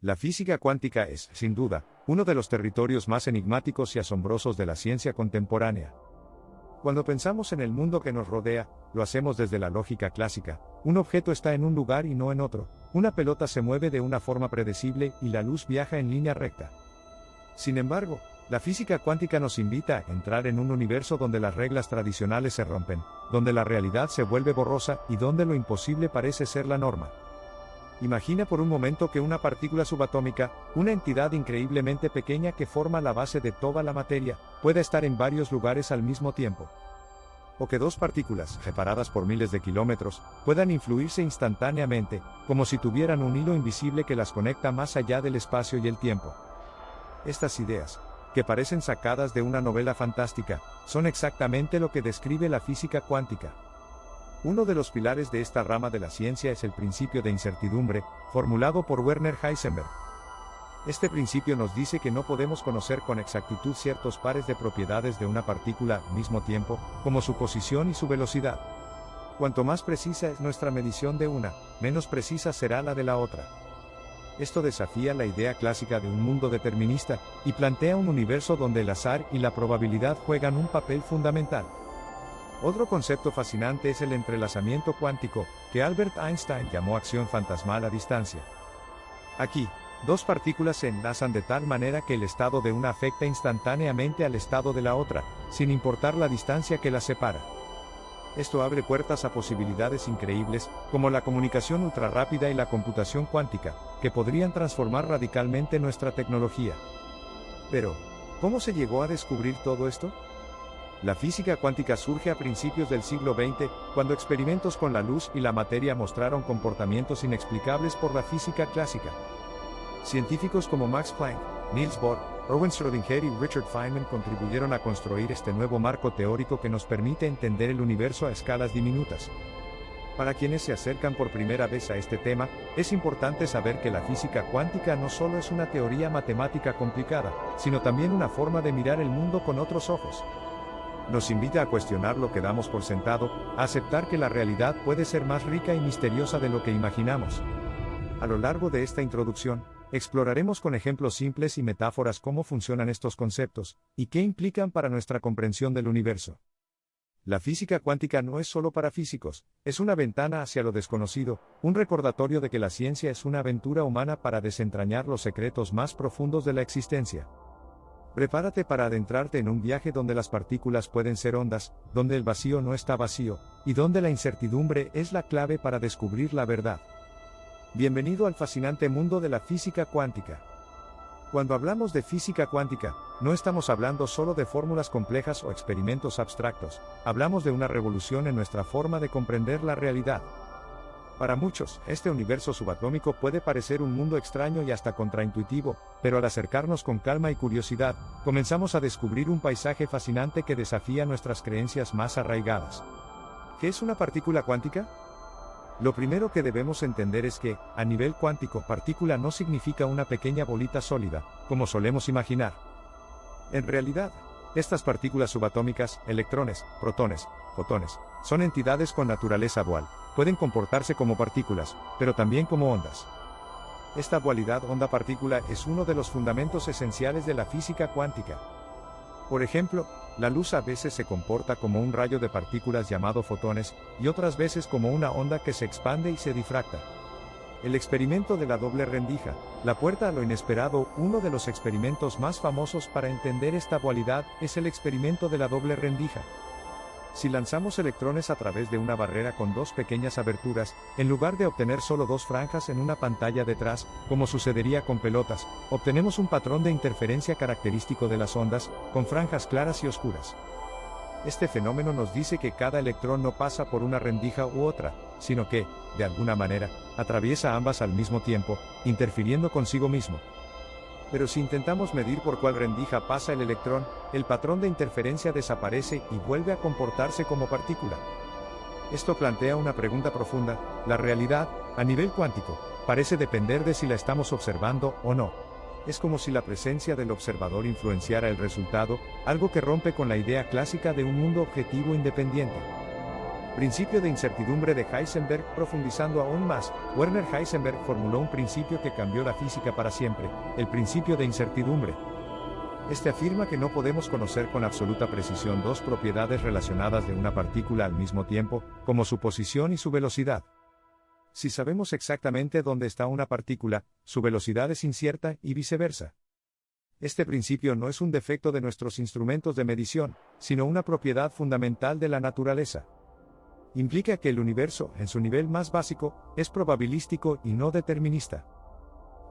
La física cuántica es, sin duda, uno de los territorios más enigmáticos y asombrosos de la ciencia contemporánea. Cuando pensamos en el mundo que nos rodea, lo hacemos desde la lógica clásica. Un objeto está en un lugar y no en otro. Una pelota se mueve de una forma predecible y la luz viaja en línea recta. Sin embargo, la física cuántica nos invita a entrar en un universo donde las reglas tradicionales se rompen, donde la realidad se vuelve borrosa y donde lo imposible parece ser la norma. Imagina por un momento que una partícula subatómica, una entidad increíblemente pequeña que forma la base de toda la materia, pueda estar en varios lugares al mismo tiempo. O que dos partículas, separadas por miles de kilómetros, puedan influirse instantáneamente, como si tuvieran un hilo invisible que las conecta más allá del espacio y el tiempo. Estas ideas, que parecen sacadas de una novela fantástica, son exactamente lo que describe la física cuántica. Uno de los pilares de esta rama de la ciencia es el principio de incertidumbre, formulado por Werner Heisenberg. Este principio nos dice que no podemos conocer con exactitud ciertos pares de propiedades de una partícula al mismo tiempo, como su posición y su velocidad. Cuanto más precisa es nuestra medición de una, menos precisa será la de la otra. Esto desafía la idea clásica de un mundo determinista, y plantea un universo donde el azar y la probabilidad juegan un papel fundamental. Otro concepto fascinante es el entrelazamiento cuántico, que Albert Einstein llamó acción fantasmal a distancia. Aquí, dos partículas se enlazan de tal manera que el estado de una afecta instantáneamente al estado de la otra, sin importar la distancia que las separa. Esto abre puertas a posibilidades increíbles, como la comunicación ultrarrápida y la computación cuántica, que podrían transformar radicalmente nuestra tecnología. Pero, ¿cómo se llegó a descubrir todo esto? La física cuántica surge a principios del siglo XX, cuando experimentos con la luz y la materia mostraron comportamientos inexplicables por la física clásica. Científicos como Max Planck, Niels Bohr, Erwin Schrödinger y Richard Feynman contribuyeron a construir este nuevo marco teórico que nos permite entender el universo a escalas diminutas. Para quienes se acercan por primera vez a este tema, es importante saber que la física cuántica no solo es una teoría matemática complicada, sino también una forma de mirar el mundo con otros ojos. Nos invita a cuestionar lo que damos por sentado, a aceptar que la realidad puede ser más rica y misteriosa de lo que imaginamos. A lo largo de esta introducción, exploraremos con ejemplos simples y metáforas cómo funcionan estos conceptos, y qué implican para nuestra comprensión del universo. La física cuántica no es solo para físicos, es una ventana hacia lo desconocido, un recordatorio de que la ciencia es una aventura humana para desentrañar los secretos más profundos de la existencia. Prepárate para adentrarte en un viaje donde las partículas pueden ser ondas, donde el vacío no está vacío, y donde la incertidumbre es la clave para descubrir la verdad. Bienvenido al fascinante mundo de la física cuántica. Cuando hablamos de física cuántica, no estamos hablando solo de fórmulas complejas o experimentos abstractos, hablamos de una revolución en nuestra forma de comprender la realidad. Para muchos, este universo subatómico puede parecer un mundo extraño y hasta contraintuitivo, pero al acercarnos con calma y curiosidad, comenzamos a descubrir un paisaje fascinante que desafía nuestras creencias más arraigadas. ¿Qué es una partícula cuántica? Lo primero que debemos entender es que, a nivel cuántico, partícula no significa una pequeña bolita sólida, como solemos imaginar. En realidad, estas partículas subatómicas, electrones, protones, fotones, son entidades con naturaleza dual. Pueden comportarse como partículas, pero también como ondas. Esta dualidad onda-partícula es uno de los fundamentos esenciales de la física cuántica. Por ejemplo, la luz a veces se comporta como un rayo de partículas llamado fotones, y otras veces como una onda que se expande y se difracta. El experimento de la doble rendija, la puerta a lo inesperado. Uno de los experimentos más famosos para entender esta dualidad es el experimento de la doble rendija. Si lanzamos electrones a través de una barrera con dos pequeñas aberturas, en lugar de obtener solo dos franjas en una pantalla detrás, como sucedería con pelotas, obtenemos un patrón de interferencia característico de las ondas, con franjas claras y oscuras. Este fenómeno nos dice que cada electrón no pasa por una rendija u otra, sino que, de alguna manera, atraviesa ambas al mismo tiempo, interfiriendo consigo mismo. Pero si intentamos medir por cuál rendija pasa el electrón, el patrón de interferencia desaparece y vuelve a comportarse como partícula. Esto plantea una pregunta profunda: la realidad, a nivel cuántico, parece depender de si la estamos observando o no. Es como si la presencia del observador influenciara el resultado, algo que rompe con la idea clásica de un mundo objetivo independiente. Principio de incertidumbre de Heisenberg. Profundizando aún más, Werner Heisenberg formuló un principio que cambió la física para siempre, el principio de incertidumbre. Este afirma que no podemos conocer con absoluta precisión dos propiedades relacionadas de una partícula al mismo tiempo, como su posición y su velocidad. Si sabemos exactamente dónde está una partícula, su velocidad es incierta y viceversa. Este principio no es un defecto de nuestros instrumentos de medición, sino una propiedad fundamental de la naturaleza. Implica que el universo, en su nivel más básico, es probabilístico y no determinista.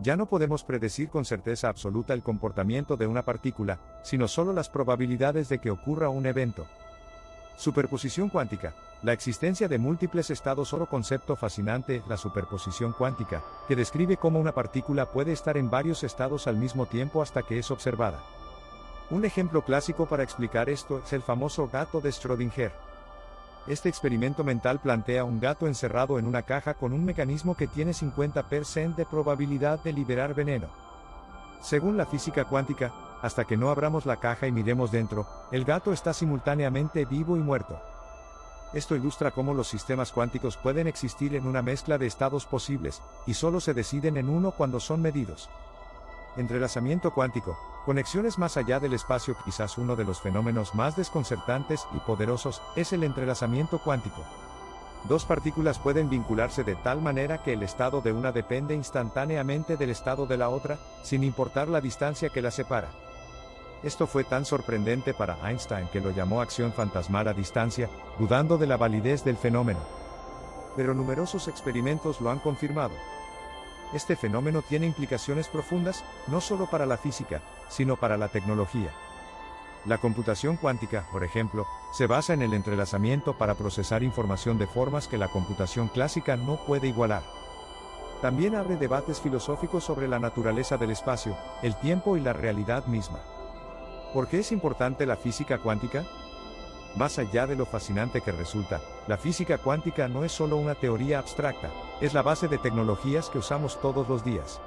Ya no podemos predecir con certeza absoluta el comportamiento de una partícula, sino solo las probabilidades de que ocurra un evento. Superposición cuántica. La existencia de múltiples estados. Otro concepto fascinante, la superposición cuántica, que describe cómo una partícula puede estar en varios estados al mismo tiempo hasta que es observada. Un ejemplo clásico para explicar esto es el famoso gato de Schrödinger. Este experimento mental plantea un gato encerrado en una caja con un mecanismo que tiene 50% de probabilidad de liberar veneno. Según la física cuántica, hasta que no abramos la caja y miremos dentro, el gato está simultáneamente vivo y muerto. Esto ilustra cómo los sistemas cuánticos pueden existir en una mezcla de estados posibles, y solo se deciden en uno cuando son medidos. Entrelazamiento cuántico. Conexiones más allá del espacio. Quizás uno de los fenómenos más desconcertantes y poderosos es el entrelazamiento cuántico. Dos partículas pueden vincularse de tal manera que el estado de una depende instantáneamente del estado de la otra, sin importar la distancia que las separa. Esto fue tan sorprendente para Einstein que lo llamó acción fantasmal a distancia, dudando de la validez del fenómeno. Pero numerosos experimentos lo han confirmado. Este fenómeno tiene implicaciones profundas, no solo para la física, sino para la tecnología. La computación cuántica, por ejemplo, se basa en el entrelazamiento para procesar información de formas que la computación clásica no puede igualar. También abre debates filosóficos sobre la naturaleza del espacio, el tiempo y la realidad misma. ¿Por qué es importante la física cuántica? Más allá de lo fascinante que resulta, la física cuántica no es solo una teoría abstracta, es la base de tecnologías que usamos todos los días.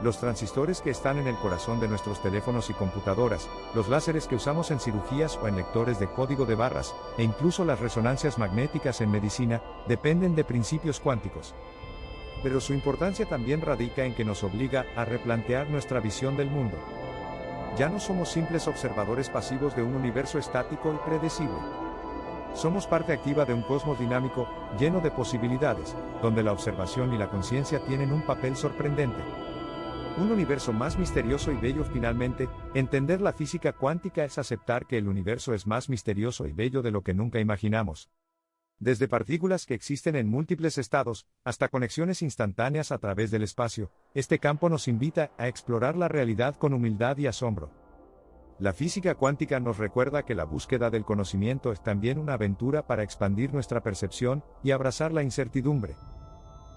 Los transistores que están en el corazón de nuestros teléfonos y computadoras, los láseres que usamos en cirugías o en lectores de código de barras, e incluso las resonancias magnéticas en medicina, dependen de principios cuánticos. Pero su importancia también radica en que nos obliga a replantear nuestra visión del mundo. Ya no somos simples observadores pasivos de un universo estático y predecible. Somos parte activa de un cosmos dinámico, lleno de posibilidades, donde la observación y la conciencia tienen un papel sorprendente. Un universo más misterioso y bello. Finalmente, entender la física cuántica es aceptar que el universo es más misterioso y bello de lo que nunca imaginamos. Desde partículas que existen en múltiples estados, hasta conexiones instantáneas a través del espacio, este campo nos invita a explorar la realidad con humildad y asombro. La física cuántica nos recuerda que la búsqueda del conocimiento es también una aventura para expandir nuestra percepción y abrazar la incertidumbre.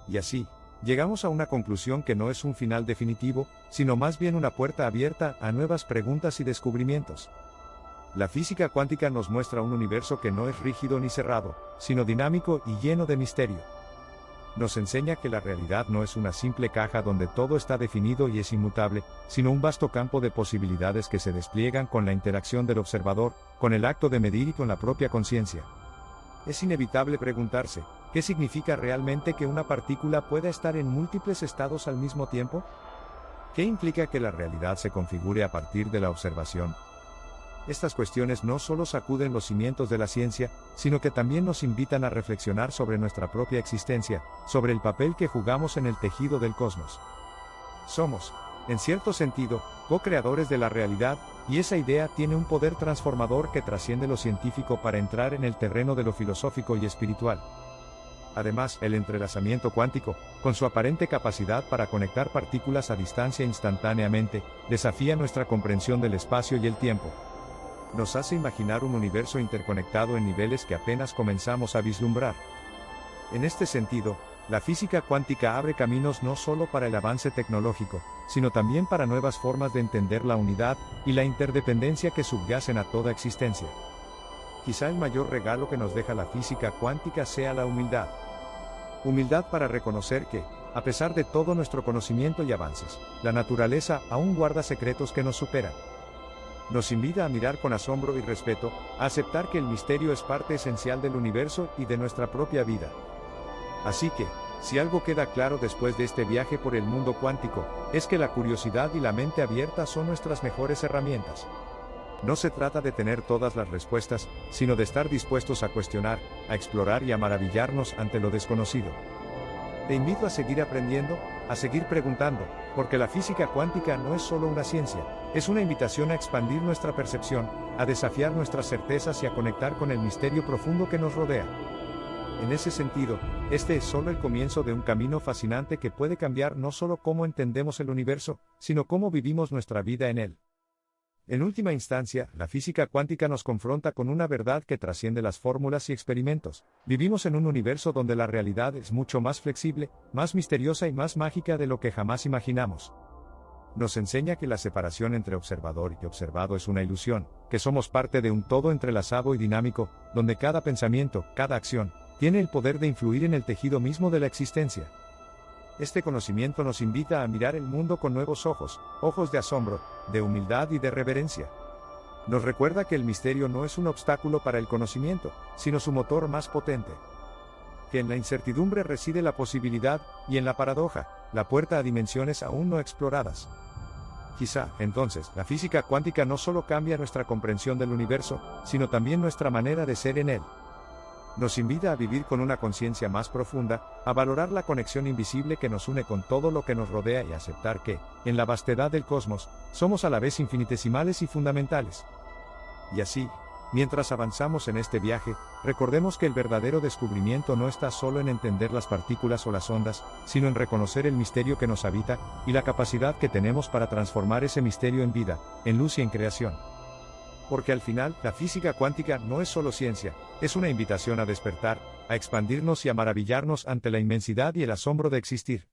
Y así, llegamos a una conclusión que no es un final definitivo, sino más bien una puerta abierta a nuevas preguntas y descubrimientos. La física cuántica nos muestra un universo que no es rígido ni cerrado, sino dinámico y lleno de misterio. Nos enseña que la realidad no es una simple caja donde todo está definido y es inmutable, sino un vasto campo de posibilidades que se despliegan con la interacción del observador, con el acto de medir y con la propia conciencia. Es inevitable preguntarse, ¿qué significa realmente que una partícula pueda estar en múltiples estados al mismo tiempo? ¿Qué implica que la realidad se configure a partir de la observación? Estas cuestiones no solo sacuden los cimientos de la ciencia, sino que también nos invitan a reflexionar sobre nuestra propia existencia, sobre el papel que jugamos en el tejido del cosmos. Somos, en cierto sentido, co-creadores de la realidad, y esa idea tiene un poder transformador que trasciende lo científico para entrar en el terreno de lo filosófico y espiritual. Además, el entrelazamiento cuántico, con su aparente capacidad para conectar partículas a distancia instantáneamente, desafía nuestra comprensión del espacio y el tiempo. Nos hace imaginar un universo interconectado en niveles que apenas comenzamos a vislumbrar. En este sentido, la física cuántica abre caminos no solo para el avance tecnológico, sino también para nuevas formas de entender la unidad y la interdependencia que subyacen a toda existencia. Quizá el mayor regalo que nos deja la física cuántica sea la humildad. Humildad para reconocer que, a pesar de todo nuestro conocimiento y avances, la naturaleza aún guarda secretos que nos superan. Nos invita a mirar con asombro y respeto, a aceptar que el misterio es parte esencial del universo y de nuestra propia vida. Así que, si algo queda claro después de este viaje por el mundo cuántico, es que la curiosidad y la mente abierta son nuestras mejores herramientas. No se trata de tener todas las respuestas, sino de estar dispuestos a cuestionar, a explorar y a maravillarnos ante lo desconocido. Te invito a seguir aprendiendo, a seguir preguntando, porque la física cuántica no es solo una ciencia, es una invitación a expandir nuestra percepción, a desafiar nuestras certezas y a conectar con el misterio profundo que nos rodea. En ese sentido, este es solo el comienzo de un camino fascinante que puede cambiar no solo cómo entendemos el universo, sino cómo vivimos nuestra vida en él. En última instancia, la física cuántica nos confronta con una verdad que trasciende las fórmulas y experimentos. Vivimos en un universo donde la realidad es mucho más flexible, más misteriosa y más mágica de lo que jamás imaginamos. Nos enseña que la separación entre observador y observado es una ilusión, que somos parte de un todo entrelazado y dinámico, donde cada pensamiento, cada acción, tiene el poder de influir en el tejido mismo de la existencia. Este conocimiento nos invita a mirar el mundo con nuevos ojos, ojos de asombro, de humildad y de reverencia. Nos recuerda que el misterio no es un obstáculo para el conocimiento, sino su motor más potente. Que en la incertidumbre reside la posibilidad, y en la paradoja, la puerta a dimensiones aún no exploradas. Quizá, entonces, la física cuántica no solo cambia nuestra comprensión del universo, sino también nuestra manera de ser en él. Nos invita a vivir con una conciencia más profunda, a valorar la conexión invisible que nos une con todo lo que nos rodea y a aceptar que, en la vastedad del cosmos, somos a la vez infinitesimales y fundamentales. Y así, mientras avanzamos en este viaje, recordemos que el verdadero descubrimiento no está solo en entender las partículas o las ondas, sino en reconocer el misterio que nos habita, y la capacidad que tenemos para transformar ese misterio en vida, en luz y en creación. Porque al final, la física cuántica no es solo ciencia, es una invitación a despertar, a expandirnos y a maravillarnos ante la inmensidad y el asombro de existir.